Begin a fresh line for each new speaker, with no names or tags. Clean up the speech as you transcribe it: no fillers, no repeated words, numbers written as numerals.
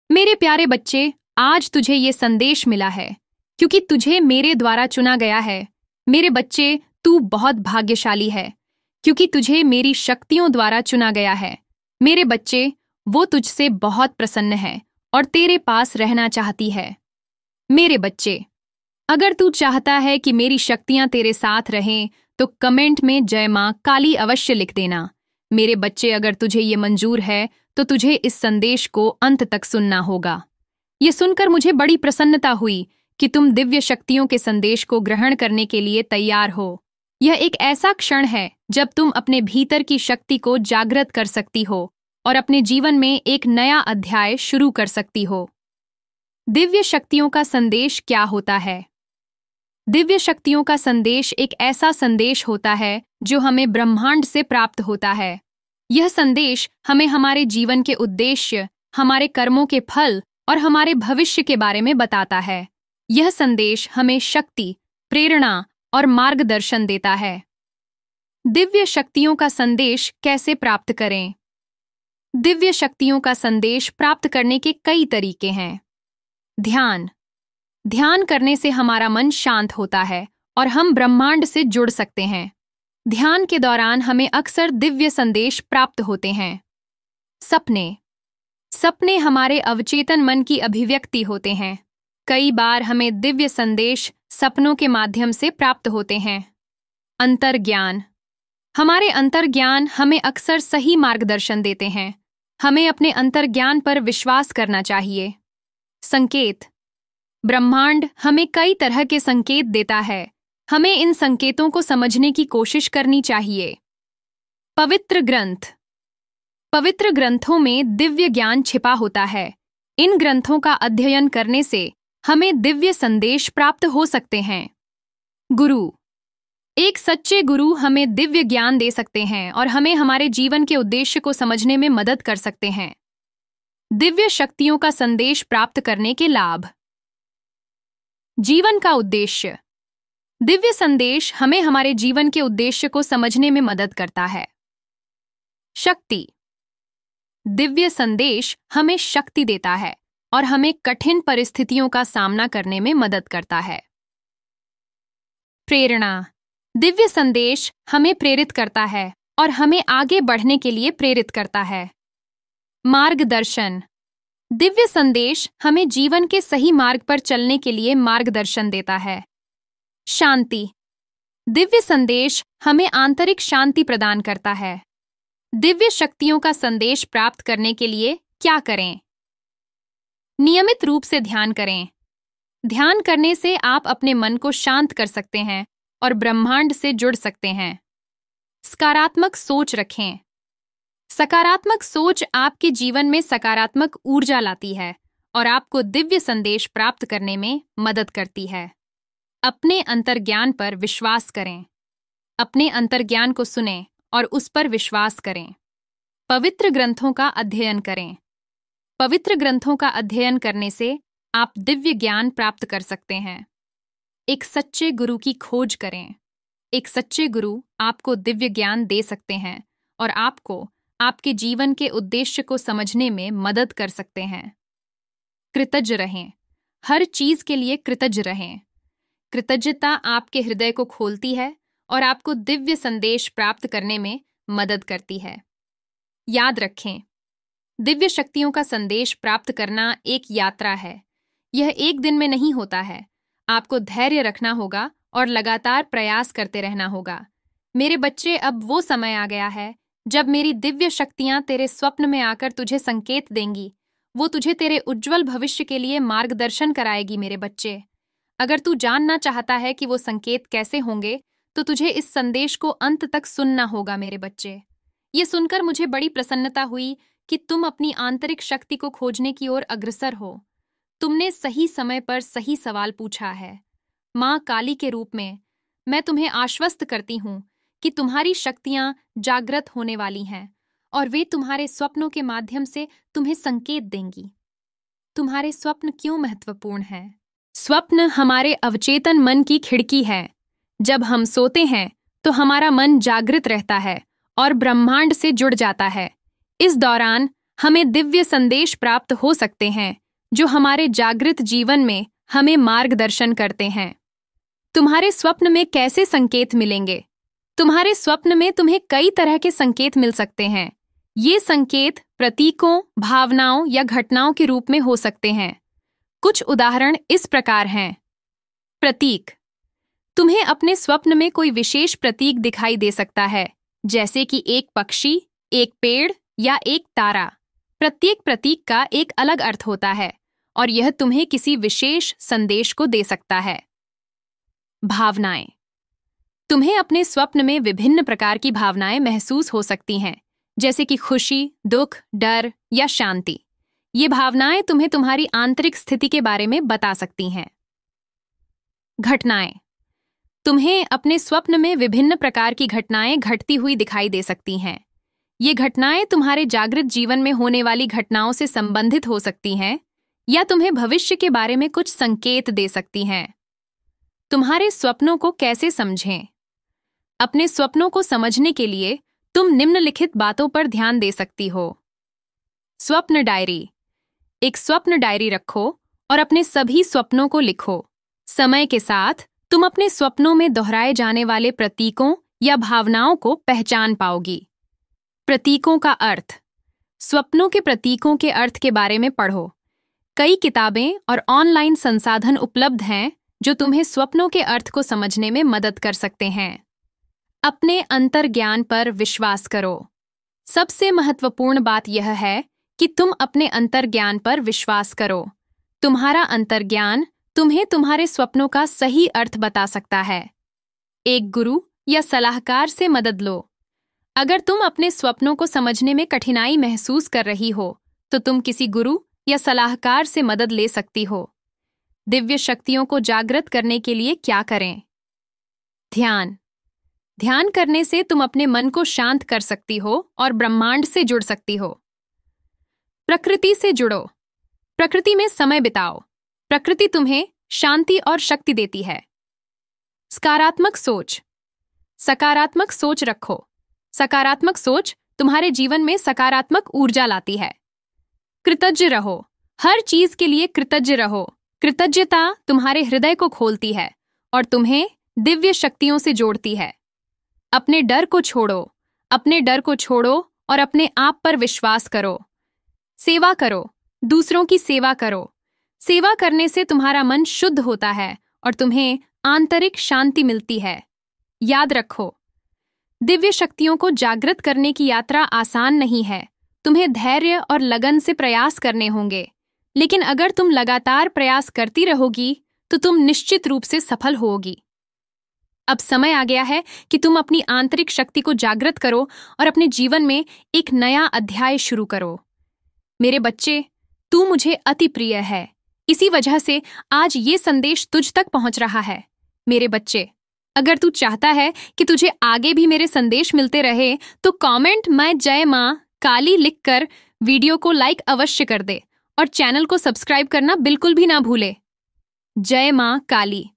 मेरे प्यारे बच्चे, आज तुझे ये संदेश मिला है क्योंकि तुझे मेरे द्वारा चुना गया है। मेरे बच्चे, तू बहुत भाग्यशाली है क्योंकि तुझे मेरी शक्तियों द्वारा चुना गया है। मेरे बच्चे, वो तुझसे बहुत प्रसन्न है और तेरे पास रहना चाहती है। मेरे बच्चे, अगर तू चाहता है कि मेरी शक्तियां तेरे साथ रहें तो कमेंट में जय मां काली अवश्य लिख देना। मेरे बच्चे, अगर तुझे ये मंजूर है तो तुझे इस संदेश को अंत तक सुनना होगा। ये सुनकर मुझे बड़ी प्रसन्नता हुई कि तुम दिव्य शक्तियों के संदेश को ग्रहण करने के लिए तैयार हो। यह एक ऐसा क्षण है जब तुम अपने भीतर की शक्ति को जागृत कर सकती हो और अपने जीवन में एक नया अध्याय शुरू कर सकती हो। दिव्य शक्तियों का संदेश क्या होता है? दिव्य शक्तियों का संदेश एक ऐसा संदेश होता है जो हमें ब्रह्मांड से प्राप्त होता है। यह संदेश हमें हमारे जीवन के उद्देश्य, हमारे कर्मों के फल और हमारे भविष्य के बारे में बताता है। यह संदेश हमें शक्ति, प्रेरणा और मार्गदर्शन देता है। दिव्य शक्तियों का संदेश कैसे प्राप्त करें? दिव्य शक्तियों का संदेश प्राप्त करने के कई तरीके हैं। ध्यान। ध्यान करने से हमारा मन शांत होता है और हम ब्रह्मांड से जुड़ सकते हैं। ध्यान के दौरान हमें अक्सर दिव्य संदेश प्राप्त होते हैं। सपने। सपने हमारे अवचेतन मन की अभिव्यक्ति होते हैं। कई बार हमें दिव्य संदेश सपनों के माध्यम से प्राप्त होते हैं। अंतर्ज्ञान। हमारे अंतर्ज्ञान हमें अक्सर सही मार्गदर्शन देते हैं। हमें अपने अंतर्ज्ञान पर विश्वास करना चाहिए। संकेत। ब्रह्मांड हमें कई तरह के संकेत देता है। हमें इन संकेतों को समझने की कोशिश करनी चाहिए। पवित्र ग्रंथ। पवित्र ग्रंथों में दिव्य ज्ञान छिपा होता है। इन ग्रंथों का अध्ययन करने से हमें दिव्य संदेश प्राप्त हो सकते हैं। गुरु। एक सच्चे गुरु हमें दिव्य ज्ञान दे सकते हैं और हमें हमारे जीवन के उद्देश्य को समझने में मदद कर सकते हैं। दिव्य शक्तियों का संदेश प्राप्त करने के लाभ। जीवन का उद्देश्य। दिव्य संदेश हमें हमारे जीवन के उद्देश्य को समझने में मदद करता है। शक्ति। दिव्य संदेश हमें शक्ति देता है और हमें कठिन परिस्थितियों का सामना करने में मदद करता है। प्रेरणा। दिव्य संदेश हमें प्रेरित करता है और हमें आगे बढ़ने के लिए प्रेरित करता है। मार्गदर्शन। दिव्य संदेश हमें जीवन के सही मार्ग पर चलने के लिए मार्गदर्शन देता है। शांति। दिव्य संदेश हमें आंतरिक शांति प्रदान करता है। दिव्य शक्तियों का संदेश प्राप्त करने के लिए क्या करें? नियमित रूप से ध्यान करें। ध्यान करने से आप अपने मन को शांत कर सकते हैं और ब्रह्मांड से जुड़ सकते हैं। सकारात्मक सोच रखें। सकारात्मक सोच आपके जीवन में सकारात्मक ऊर्जा लाती है और आपको दिव्य संदेश प्राप्त करने में मदद करती है। अपने अंतर्ज्ञान पर विश्वास करें। अपने अंतर्ज्ञान को सुनें और उस पर विश्वास करें। पवित्र ग्रंथों का अध्ययन करें। पवित्र ग्रंथों का अध्ययन करने से आप दिव्य ज्ञान प्राप्त कर सकते हैं। एक सच्चे गुरु की खोज करें। एक सच्चे गुरु आपको दिव्य ज्ञान दे सकते हैं और आपको आपके जीवन के उद्देश्य को समझने में मदद कर सकते हैं। कृतज्ञ रहें। हर चीज के लिए कृतज्ञ रहें। कृतज्ञता आपके हृदय को खोलती है और आपको दिव्य संदेश प्राप्त करने में मदद करती है। याद रखें, दिव्य शक्तियों का संदेश प्राप्त करना एक यात्रा है। यह एक दिन में नहीं होता है। आपको धैर्य रखना होगा और लगातार प्रयास करते रहना होगा। मेरे बच्चे, अब वो समय आ गया है जब मेरी दिव्य शक्तियां तेरे स्वप्न में आकर तुझे संकेत देंगी। वो तुझे तेरे उज्जवल भविष्य के लिए मार्गदर्शन कराएगी। मेरे बच्चे, अगर तू जानना चाहता है कि वो संकेत कैसे होंगे तो तुझे इस संदेश को अंत तक सुनना होगा। मेरे बच्चे, ये सुनकर मुझे बड़ी प्रसन्नता हुई कि तुम अपनी आंतरिक शक्ति को खोजने की ओर अग्रसर हो। तुमने सही समय पर सही सवाल पूछा है। माँ काली के रूप में मैं तुम्हें आश्वस्त करती हूँ कि तुम्हारी शक्तियाँ जागृत होने वाली हैं और वे तुम्हारे स्वप्नों के माध्यम से तुम्हें संकेत देंगी। तुम्हारे स्वप्न क्यों महत्वपूर्ण हैं? स्वप्न हमारे अवचेतन मन की खिड़की है। जब हम सोते हैं तो हमारा मन जागृत रहता है और ब्रह्मांड से जुड़ जाता है। इस दौरान हमें दिव्य संदेश प्राप्त हो सकते हैं जो हमारे जागृत जीवन में हमें मार्गदर्शन करते हैं। तुम्हारे स्वप्न में कैसे संकेत मिलेंगे? तुम्हारे स्वप्न में तुम्हें कई तरह के संकेत मिल सकते हैं। ये संकेत प्रतीकों, भावनाओं या घटनाओं के रूप में हो सकते हैं। कुछ उदाहरण इस प्रकार हैं। प्रतीक। तुम्हें अपने स्वप्न में कोई विशेष प्रतीक दिखाई दे सकता है, जैसे कि एक पक्षी, एक पेड़ या एक तारा। प्रत्येक प्रतीक का एक अलग अर्थ होता है और यह तुम्हें किसी विशेष संदेश को दे सकता है। भावनाएं। तुम्हें अपने स्वप्न में विभिन्न प्रकार की भावनाएं महसूस हो सकती हैं, जैसे कि खुशी, दुख, डर या शांति। ये भावनाएं तुम्हें तुम्हारी आंतरिक स्थिति के बारे में बता सकती हैं। घटनाएं। तुम्हें अपने स्वप्न में विभिन्न प्रकार की घटनाएं घटती हुई दिखाई दे सकती हैं। ये घटनाएं तुम्हारे जागृत जीवन में होने वाली घटनाओं से संबंधित हो सकती हैं या तुम्हें भविष्य के बारे में कुछ संकेत दे सकती हैं। तुम्हारे स्वप्नों को कैसे समझें? अपने स्वप्नों को समझने के लिए तुम निम्नलिखित बातों पर ध्यान दे सकती हो। स्वप्न डायरी। एक स्वप्न डायरी रखो और अपने सभी स्वप्नों को लिखो। समय के साथ तुम अपने स्वप्नों में दोहराए जाने वाले प्रतीकों या भावनाओं को पहचान पाओगी। प्रतीकों का अर्थ। स्वप्नों के प्रतीकों के अर्थ के बारे में पढ़ो। कई किताबें और ऑनलाइन संसाधन उपलब्ध हैं जो तुम्हें स्वप्नों के अर्थ को समझने में मदद कर सकते हैं। अपने अंतर्ज्ञान पर विश्वास करो। सबसे महत्वपूर्ण बात यह है कि तुम अपने अंतर्ज्ञान पर विश्वास करो। तुम्हारा अंतर्ज्ञान तुम्हें तुम्हारे स्वप्नों का सही अर्थ बता सकता है। एक गुरु या सलाहकार से मदद लो। अगर तुम अपने स्वप्नों को समझने में कठिनाई महसूस कर रही हो, तो तुम किसी गुरु या सलाहकार से मदद ले सकती हो। दिव्य शक्तियों को जागृत करने के लिए क्या करें? ध्यान। ध्यान करने से तुम अपने मन को शांत कर सकती हो और ब्रह्मांड से जुड़ सकती हो। प्रकृति से जुड़ो। प्रकृति में समय बिताओ। प्रकृति तुम्हें शांति और शक्ति देती है। सकारात्मक सोच। सकारात्मक सोच रखो। सकारात्मक सोच तुम्हारे जीवन में सकारात्मक ऊर्जा लाती है। कृतज्ञ रहो। हर चीज के लिए कृतज्ञ रहो। कृतज्ञता तुम्हारे हृदय को खोलती है और तुम्हें दिव्य शक्तियों से जोड़ती है। अपने डर को छोड़ो। अपने डर को छोड़ो और अपने आप पर विश्वास करो। सेवा करो। दूसरों की सेवा करो। सेवा करने से तुम्हारा मन शुद्ध होता है और तुम्हें आंतरिक शांति मिलती है। याद रखो, दिव्य शक्तियों को जागृत करने की यात्रा आसान नहीं है। तुम्हें धैर्य और लगन से प्रयास करने होंगे, लेकिन अगर तुम लगातार प्रयास करती रहोगी तो तुम निश्चित रूप से सफल होगी। अब समय आ गया है कि तुम अपनी आंतरिक शक्ति को जागृत करो और अपने जीवन में एक नया अध्याय शुरू करो। मेरे बच्चे, तू मुझे अति प्रिय है, इसी वजह से आज ये संदेश तुझ तक पहुंच रहा है। मेरे बच्चे, अगर तू चाहता है कि तुझे आगे भी मेरे संदेश मिलते रहे तो कमेंट में जय मां काली लिखकर वीडियो को लाइक अवश्य कर दे और चैनल को सब्सक्राइब करना बिल्कुल भी ना भूले। जय मां काली।